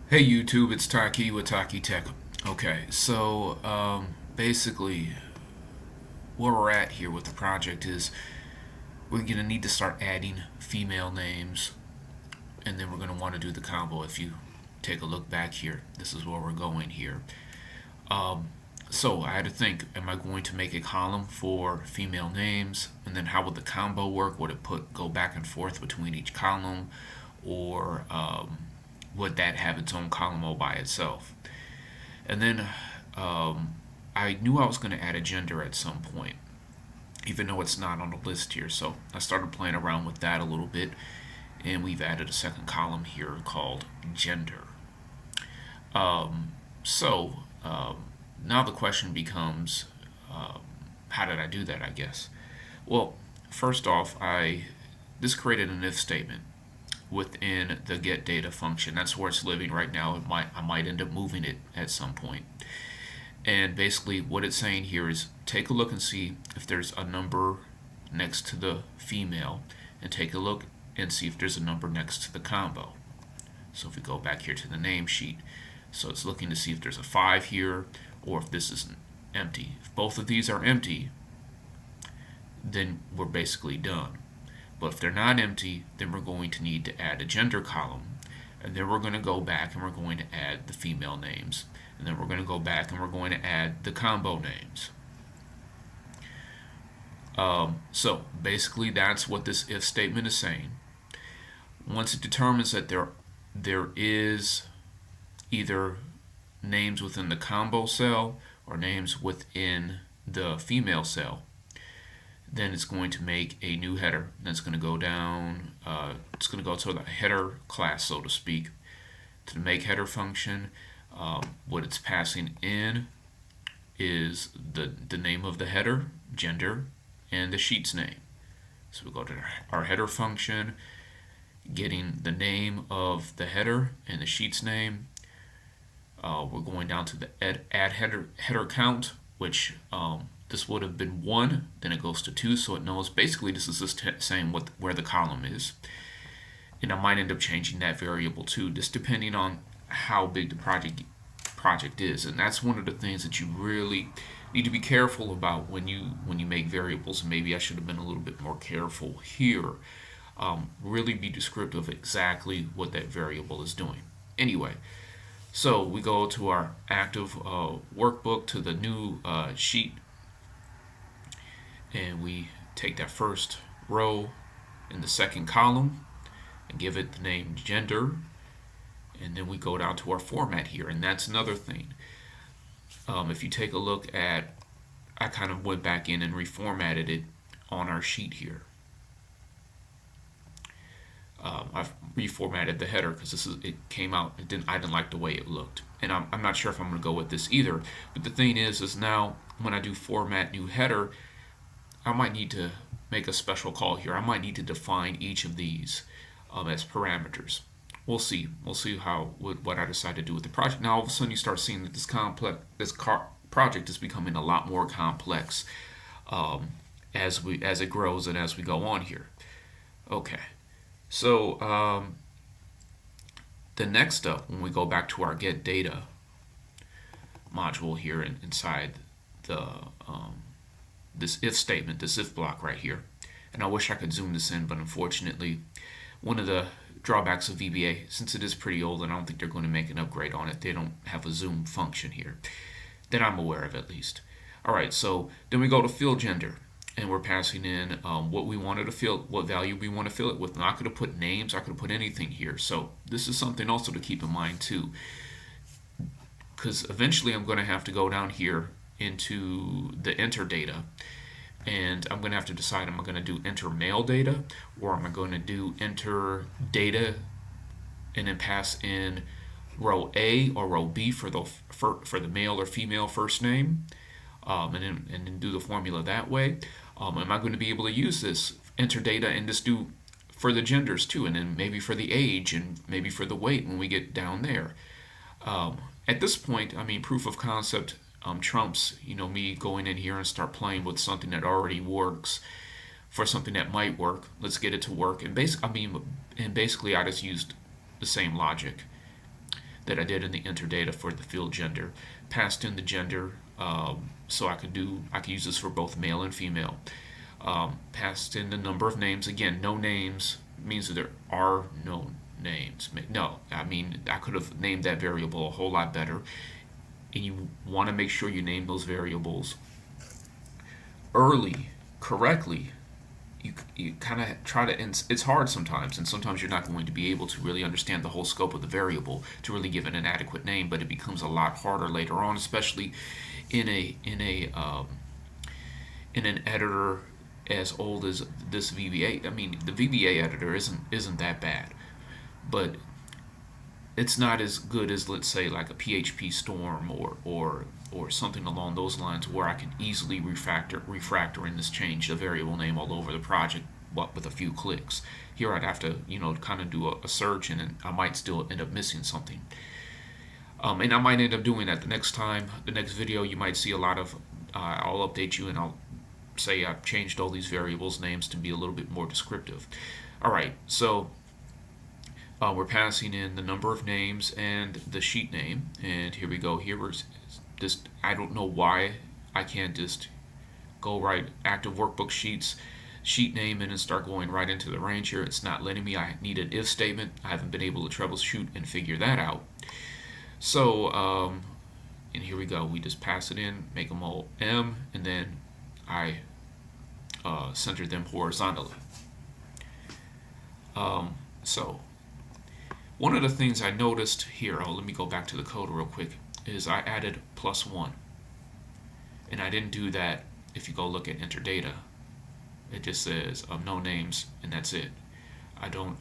Hey YouTube, it's Taki with TaqiTech. Okay, so basically, where we're at here with the project is we're gonna need to start adding female names, and then we're gonna want to do the combo. If you take a look back here, this is where we're going here. Um, so I had to think: am I going to make a column for female names, and then how would the combo work? Would it put go back and forth between each column, or would that have its own column all by itself? And then I knew I was going to add a gender at some point, even though it's not on the list here. So I started playing around with that a little bit, and we've added a second column here called gender. So now the question becomes, how did I do that? I guess. Well, first off, I this created an if statement within the get data function. That's where it's living right now. I might end up moving it at some point. And basically what it's saying here is take a look and see if there's a number next to the female, and take a look and see if there's a number next to the combo. So if we go back here to the name sheet, so it's looking to see if there's a 5 here or if this is empty. If both of these are empty, then we're basically done. But if they're not empty, then we're going to need to add a gender column. And then we're going to go back and we're going to add the female names. And then we're going to go back and we're going to add the combo names. So basically that's what this if statement is saying. Once it determines that there is either names within the combo cell or names within the female cell, then it's going to make a new header. That's going to go down, it's going to go to the header class, so to speak, to the make header function. What it's passing in is the name of the header, gender, and the sheet's name. So we go to our header function, getting the name of the header and the sheet's name. We're going down to the add header count, which this would have been 1, then it goes to 2, so it knows basically this is just saying where the column is. And I might end up changing that variable too, just depending on how big the project is. And that's one of the things that you really need to be careful about when you make variables. Maybe I should have been a little bit more careful here. Really be descriptive of exactly what that variable is doing. Anyway, so we go to our active workbook, to the new sheet, and we take that first row in the second column and give it the name gender, and then we go down to our format here. And that's another thing. If you take a look at, I kind of went back in and reformatted it on our sheet here. I've reformatted the header because it came out, I didn't like the way it looked, and I'm not sure if I'm going to go with this either. But the thing is now when I do format new header, I might need to make a special call here. I might need to define each of these as parameters. We'll see. We'll see what I decide to do with the project. Now all of a sudden you start seeing that this project is becoming a lot more complex as it grows and as we go on here. Okay. So the next up, when we go back to our get data module here inside the this if statement, this if block right here, and I wish I could zoom this in, but unfortunately, one of the drawbacks of VBA, since it is pretty old and I don't think they're going to make an upgrade on it, they don't have a zoom function here that I'm aware of, at least. All right, so then we go to field gender, and we're passing in what we wanted to fill, what value we want to fill it with. Now I could have put names, I could have put anything here. So this is something also to keep in mind too, because eventually I'm going to have to go down here into the enter data, and I'm going to have to decide, am I going to do enter male data, or am I going to do enter data and then pass in row A or row B for the male or female first name, and then do the formula that way. Am I going to be able to use this enter data and just do for the genders too, and then maybe for the age and maybe for the weight when we get down there? At this point, I mean, proof of concept trumps me going in here and start playing with something that already works for something that might work. Let's get it to work. And basically I just used the same logic. that I did in the enter data for the field gender. Passed in the gender, so I could use this for both male and female. Passed in the number of names. Again, no names means that there are no names. No, I mean, I could have named that variable a whole lot better. And you want to make sure you name those variables early, correctly. You kind of try to, and it's hard sometimes, and sometimes you're not going to be able to really understand the whole scope of the variable to really give it an adequate name, but it becomes a lot harder later on, especially in an editor as old as this VBA. I mean, the VBA editor isn't that bad, but it's not as good as, let's say, like a PHP Storm or something along those lines, where I can easily refactor and just change the variable name all over the project, what, with a few clicks. Here I'd have to, kind of do a search, and I might still end up missing something. And I might end up doing that the next video. You might see a lot of, I'll update you and I'll say I've changed all these variables names to be a little bit more descriptive. All right, so we're passing in the number of names and the sheet name, and here we go. Here we're just, I don't know why I can't just go right active workbook sheet name and then start going right into the range here. It's not letting me. I need an if statement. I haven't been able to troubleshoot and figure that out. So and here we go. We just pass it in, make them all M, and then I center them horizontally. So one of the things I noticed here, let me go back to the code real quick, is I added +1. And I didn't do that. If you go look at enter data, it just says no names, and that's it. I don't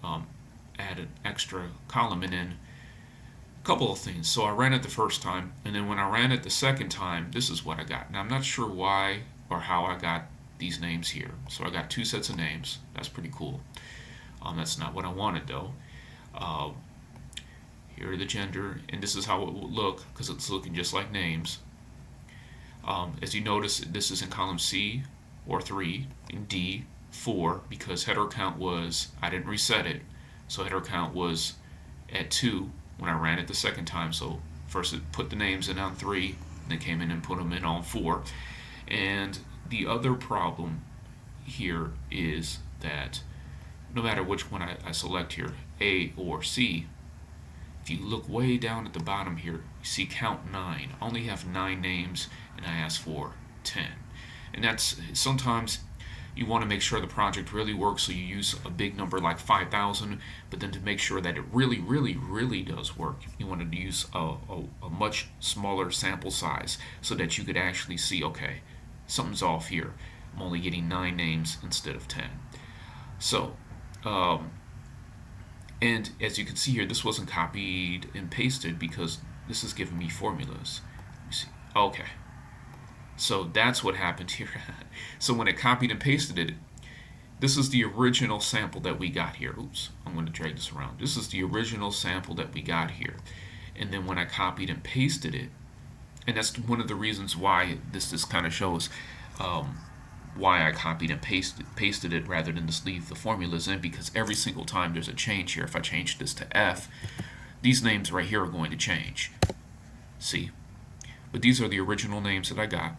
add an extra column. And then a couple of things. So I ran it the first time, and then when I ran it the second time, this is what I got. Now I'm not sure why or how I got these names here. So I got 2 sets of names. That's pretty cool. That's not what I wanted though. Here are the gender, and this is how it will look, because it's looking just like names. As you notice, this is in column C, or 3, in D, 4, because header count was, I didn't reset it, so header count was at 2 when I ran it the second time. So first it put the names in on 3, then came in and put them in on 4. And the other problem here is that no matter which one I select here, A or C, if you look way down at the bottom here, you see count 9. I only have 9 names, and I ask for 10. And that's, sometimes you want to make sure the project really works, so you use a big number like 5,000, but then to make sure that it really, really, really does work, you want to use a much smaller sample size so that you could actually see, okay, something's off here. I'm only getting 9 names instead of 10. So, and as you can see here, this wasn't copied and pasted because this is giving me formulas. Let me see. Okay. So that's what happened here. So when it copied and pasted it, this is the original sample that we got here. Oops, I'm going to drag this around. This is the original sample that we got here. And then when I copied and pasted it, and that's one of the reasons why this kind of shows why I copied and pasted it rather than just leave the formulas in, because every single time there's a change here. If I change this to F, these names right here are going to change. See? But these are the original names that I got.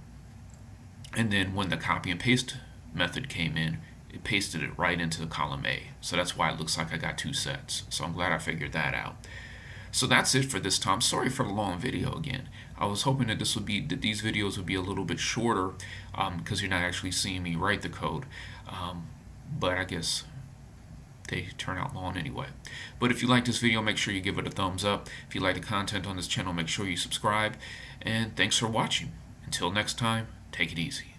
And then when the copy and paste method came in, it pasted it right into column A. So that's why it looks like I got 2 sets. So I'm glad I figured that out. So that's it for this time. Sorry for the long video again. I was hoping that these videos would be a little bit shorter because you're not actually seeing me write the code. But I guess they turn out long anyway. But if you like this video, make sure you give it a thumbs up. If you like the content on this channel, make sure you subscribe. And thanks for watching. Until next time, take it easy.